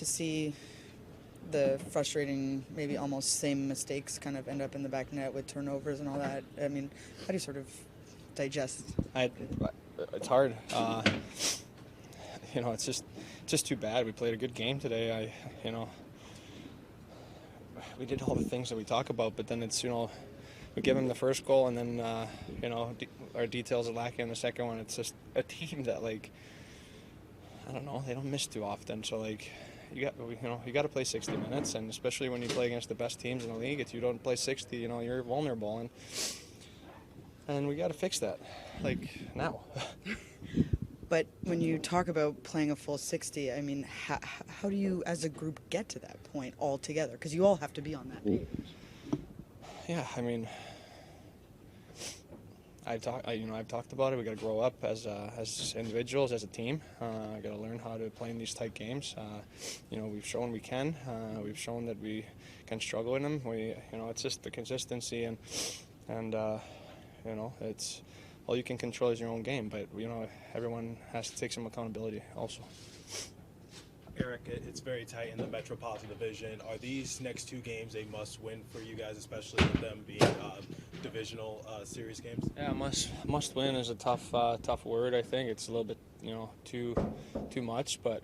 to see the frustrating, maybe almost same mistakes kind of end up in the back net with turnovers and all that? I mean, how do you sort of digest? It's hard. It's just too bad. We played a good game today. We did all the things that we talk about, but then it's, we give them the first goal, and then, our details are lacking in the second one. It's just a team that, like, I don't know, they don't miss too often. So, like, you got to play 60 minutes, and especially when you play against the best teams in the league, if you don't play 60, you're vulnerable, and we got to fix that, like, now. But when you talk about playing a full 60, I mean, how do you, as a group, get to that point all together? Because you all have to be on that page. Yeah, I mean, I've talked about it. We got to grow up as individuals, as a team. Got to learn how to play in these tight games. We've shown we can. We've shown that we can struggle in them. It's just the consistency and it's all you can control is your own game. But everyone has to take some accountability also. Erik, it's very tight in the Metropolitan Division. Are these next two games a must-win for you guys, especially with them being divisional series games? Yeah, must win is a tough word. I think it's a little bit too much, but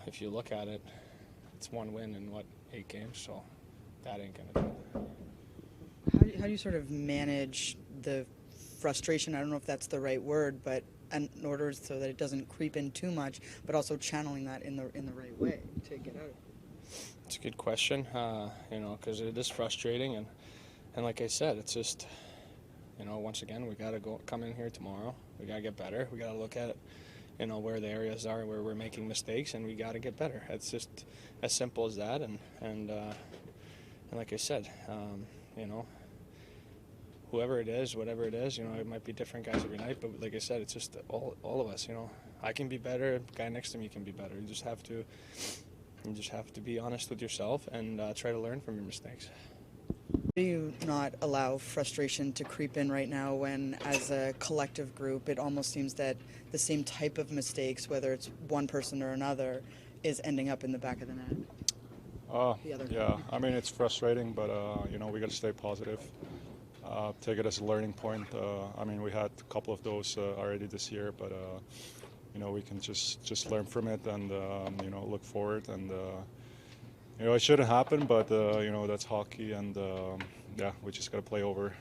if you look at it, it's one win in 8 games, so that ain't gonna do it. How do you sort of manage the frustration? I don't know if that's the right word, but in order so that it doesn't creep in too much, but also channeling that in the right way to get out of it? It's a good question, because it is frustrating, and like I said, it's just, once again, we got to come in here tomorrow. We got to get better. We got to look at it, where the areas are where we're making mistakes, and we got to get better. It's just as simple as that, and like I said, whoever it is, whatever it is, it might be different guys every night, but like I said, it's just all of us, I can be better, the guy next to me can be better. You just have to be honest with yourself and try to learn from your mistakes. Do you not allow frustration to creep in right now when, as a collective group, it almost seems that the same type of mistakes, whether it's one person or another, is ending up in the back of the net? Yeah, I mean, it's frustrating, but, we got to stay positive. Take it as a learning point. I mean, we had a couple of those already this year, but we can just learn from it and look forward. And it shouldn't happen, but that's hockey, and we just got to play over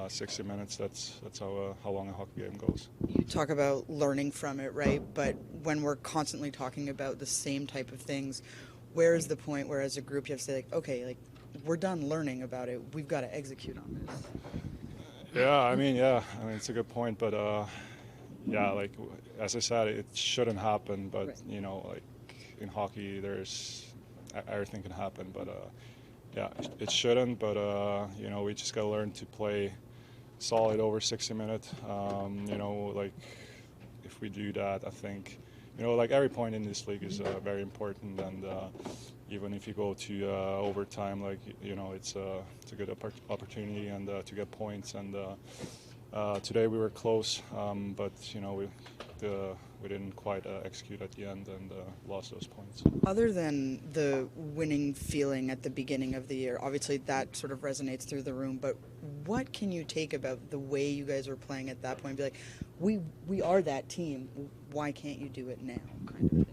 60 minutes. That's how long a hockey game goes. You talk about learning from it, right? But when we're constantly talking about the same type of things, where is the point where, as a group, you have to say, like, okay, like, we're done learning about it. We've got to execute on this. I mean, it's a good point, but like as I said, it shouldn't happen. But right. Like in hockey, everything can happen. But it shouldn't. But we just gotta learn to play solid over 60 minutes. Like if we do that, I think like every point in this league is very important, and even if you go to overtime, like it's a good opportunity and to get points. And today we were close, but we didn't quite execute at the end and lost those points. Other than the winning feeling at the beginning of the year, obviously that sort of resonates through the room, but what can you take about the way you guys are playing at that point and be like, we are that team, why can't you do it now, kind of thing?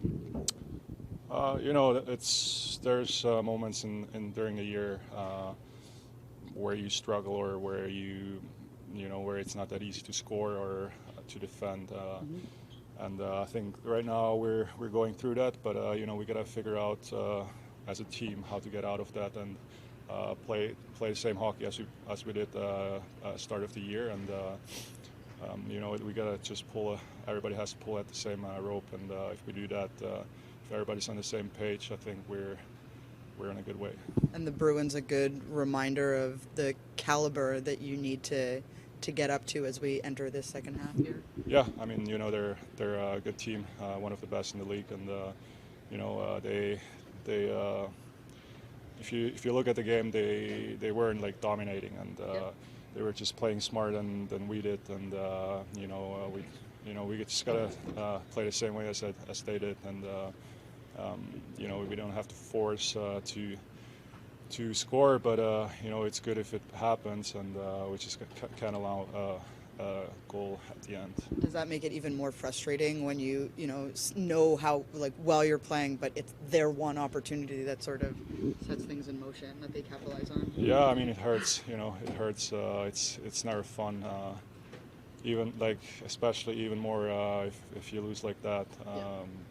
There's moments during the year where you struggle, or where where it's not that easy to score or to defend. And I think right now we're going through that, but we got to figure out as a team how to get out of that and play the same hockey as we did start of the year. And we got to just everybody has to pull at the same rope, and if we do that, if everybody's on the same page, I think we're in a good way. And the Bruins a good reminder of the caliber that you need to get up to as we enter this second half here? Yeah, I mean, they're a good team, one of the best in the league, and they if you look at the game, they weren't like dominating, and they were just playing smart than we did, and we just gotta play the same way as they did, and you know, we don't have to force to score, but you know, it's good if it happens, and we just can allow a goal at the end. Does that make it even more frustrating when you know how, like, while you're playing, but it's their one opportunity that sort of sets things in motion that they capitalize on? Yeah, I mean, it hurts. You know, it hurts. It's never fun. Even like, especially even more if you lose like that.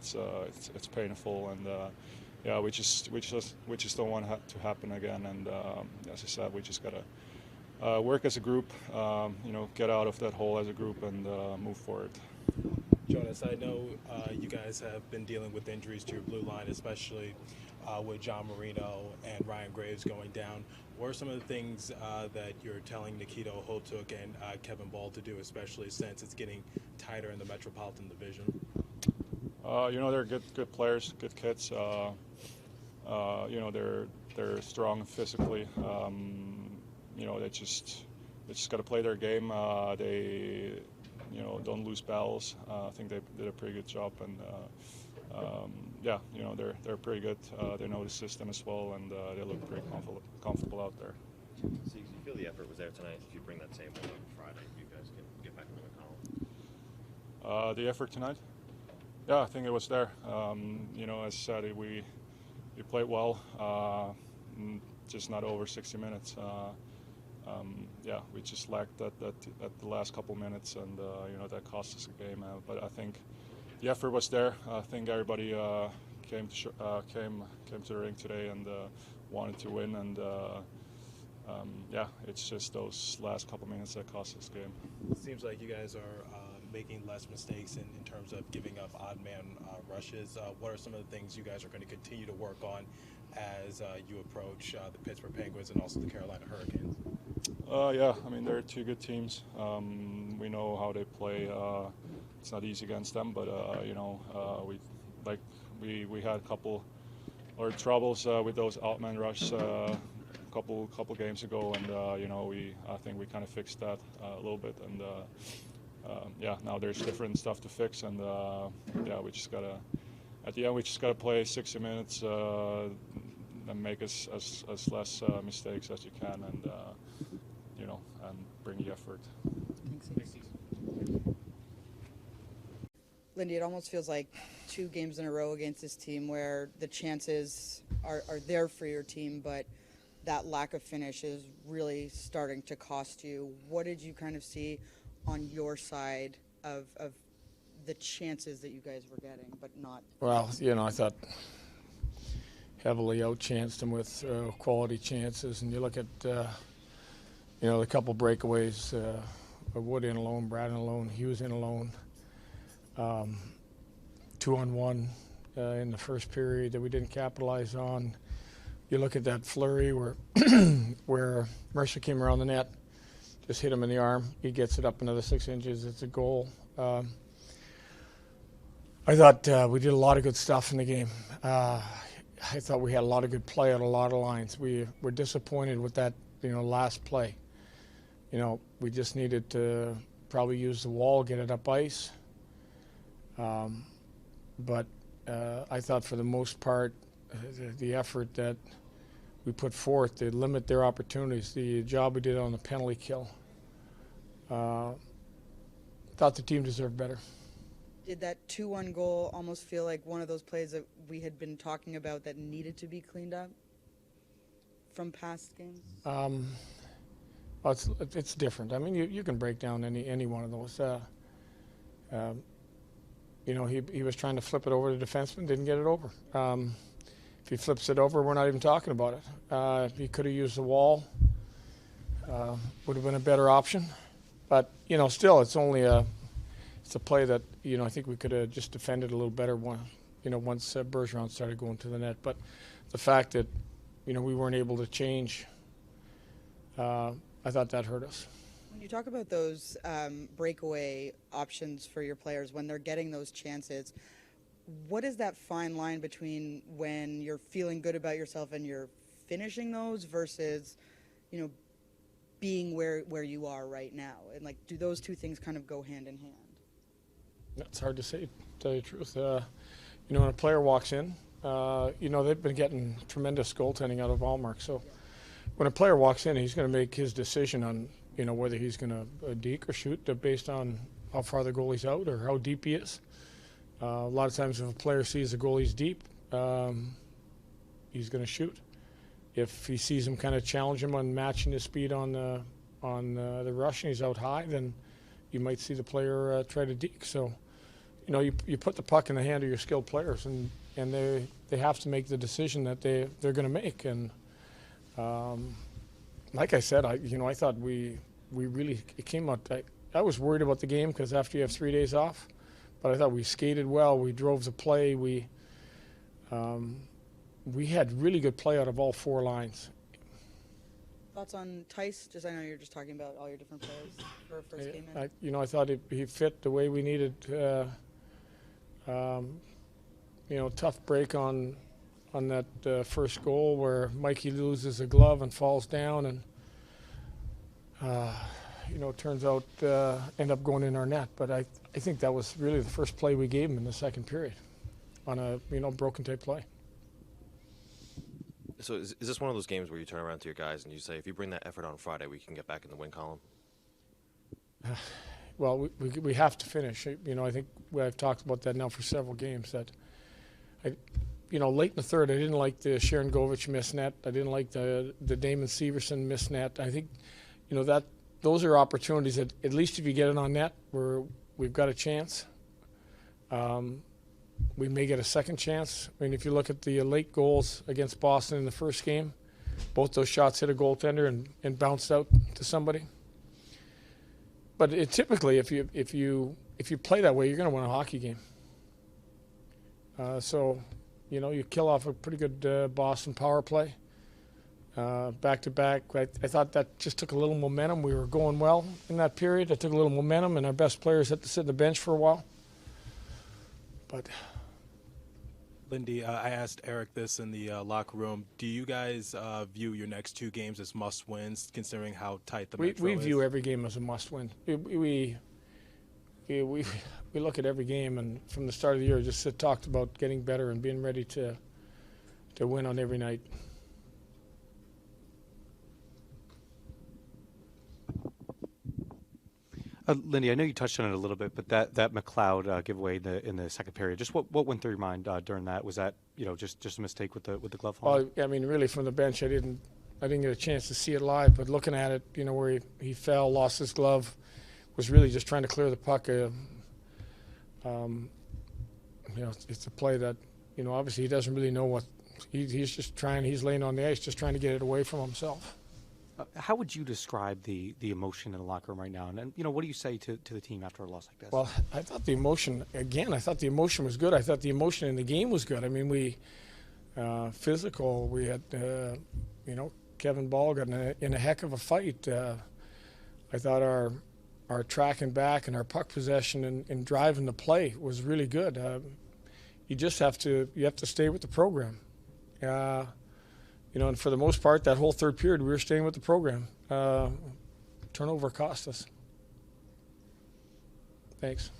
It's painful, and yeah, we just don't want to happen again. And as I said, we just gotta work as a group. You know, get out of that hole as a group and move forward. Jonas, I know you guys have been dealing with injuries to your blue line, especially with John Marino and Ryan Graves going down. What are some of the things that you're telling Nikita Holtuk and Kevin Ball to do, especially since it's getting tighter in the Metropolitan Division? You know, they're good players, good kids. You know, they're strong physically. You know, they just got to play their game. They, you know, don't lose battles. I think they did a pretty good job, and yeah, you know, they're pretty good. They know the system as well, and they look pretty comfortable out there. So you feel the effort was there tonight? If you bring that same one on Friday, you guys can get back into the column? The effort tonight? Yeah, I think it was there. You know, as I said, we played well, just not over 60 minutes. Yeah, we just lacked at the last couple minutes, and you know, that cost us a game. But I think the effort was there. I think everybody came to the ring today and wanted to win, and yeah, it's just those last couple minutes that cost us the game. It seems like you guys are making less mistakes in terms of giving up odd man rushes. What are some of the things you guys are going to continue to work on as you approach the Pittsburgh Penguins and also the Carolina Hurricanes? Yeah, I mean, they're two good teams. We know how they play. It's not easy against them, but you know, we had a couple troubles with those outman rushes a couple games ago, and you know, I think we kind of fixed that a little bit, and yeah, now there's different stuff to fix, and yeah, at the end we just gotta play 60 minutes and make as less mistakes as you can, and you know, and bring the effort. Thanks. Lindy, it almost feels like 2 games in a row against this team where the chances are there for your team, but that lack of finish is really starting to cost you. What did you kind of see on your side of the chances that you guys were getting, but not? Well, you know, I thought heavily out-chanced them with quality chances, and you look at, you know, the couple breakaways, Wood in alone, Brad in alone, Hughes in alone, 2-on-1 in the first period that we didn't capitalize on. You look at that flurry where where Mercer came around the net, just hit him in the arm. He gets it up another 6 inches. It's a goal. I thought we did a lot of good stuff in the game. I thought we had a lot of good play on a lot of lines. We were disappointed with that, you know, last play. You know, we just needed to probably use the wall, get it up ice. But I thought for the most part, the effort that we put forth to limit their opportunities, the job we did on the penalty kill, thought the team deserved better. Did that 2-1 goal almost feel like one of those plays that we had been talking about that needed to be cleaned up from past games? Well, it's different. I mean, you can break down any one of those. You know, he was trying to flip it over to the defenseman, didn't get it over. If he flips it over, we're not even talking about it. If he could have used the wall, would have been a better option. But, you know, still, it's only a play that, you know, I think we could have just defended a little better once Bergeron started going to the net. But the fact that, you know, we weren't able to change, I thought that hurt us. When you talk about those breakaway options for your players when they're getting those chances, what is that fine line between when you're feeling good about yourself and you're finishing those versus, you know, being where you are right now? And, like, do those two things kind of go hand in hand? That's hard to say, to tell you the truth. You know, when a player walks in, They've been getting tremendous goaltending out of Allmark. So when a player walks in, he's going to make his decision on, whether he's going to deke or shoot based on how far the goalie's out or how deep he is. A lot of times if a player sees the goalie's deep, he's going to shoot. If he sees him kind of challenge him on matching his speed on the rush and he's out high, then you might see the player try to deke. So, you put the puck in the hand of your skilled players, and they have to make the decision that they're going to make. And like I said, I thought we really, it came out. I was worried about the game because after you have 3 days off, but I thought we skated well. We drove the play. We had really good play out of all 4 lines. Thoughts on Tice? I know you're just talking about all your different players for a first game in. I thought he fit the way we needed. Tough break on that first goal where Mikey loses a glove and falls down, and it turns out end up going in our net. But I think that was really the first play we gave him in the second period on a broken tape play. So is this one of those games where you turn around to your guys and you say, if you bring that effort on Friday, we can get back in the win column? Well, we have to finish. I think I've talked about that now for several games. That, late in the third, I didn't like the Sharon Govich missed net. I didn't like the Damon Severson missed net. I think, that those are opportunities that at least if you get it on net, we've got a chance. We may get a second chance. I mean, if you look at the late goals against Boston in the first game, both those shots hit a goaltender and bounced out to somebody. But typically, if you play that way, you're going to win a hockey game. So, you kill off a pretty good Boston power play, back to back. I thought that just took a little momentum. We were going well in that period. It took a little momentum, and our best players had to sit on the bench for a while. But Lindy, I asked Erik this in the locker room. Do you guys view your next 2 games as must-wins, considering how tight the Metro is? We view every game as a must-win. We look at every game, and from the start of the year, just talked about getting better and being ready to win on every night. Lindy, I know you touched on it a little bit, but that McLeod giveaway in the second period, just what went through your mind during that? Was that just a mistake with the glove fall? Well, I mean, really from the bench, I didn't get a chance to see it live, but looking at it, where he fell, lost his glove, was really just trying to clear the puck. It's a play that obviously he doesn't really know what he's just trying. He's laying on the ice, just trying to get it away from himself. How would you describe the emotion in the locker room right now? And what do you say to the team after a loss like this? Well, I thought the emotion was good. I thought the emotion in the game was good. I mean, we physical. We had Kevin Ball got in a heck of a fight. I thought our tracking back and our puck possession and driving the play was really good. You have to stay with the program. And for the most part, that whole third period, we were staying with the program. Turnover cost us. Thanks.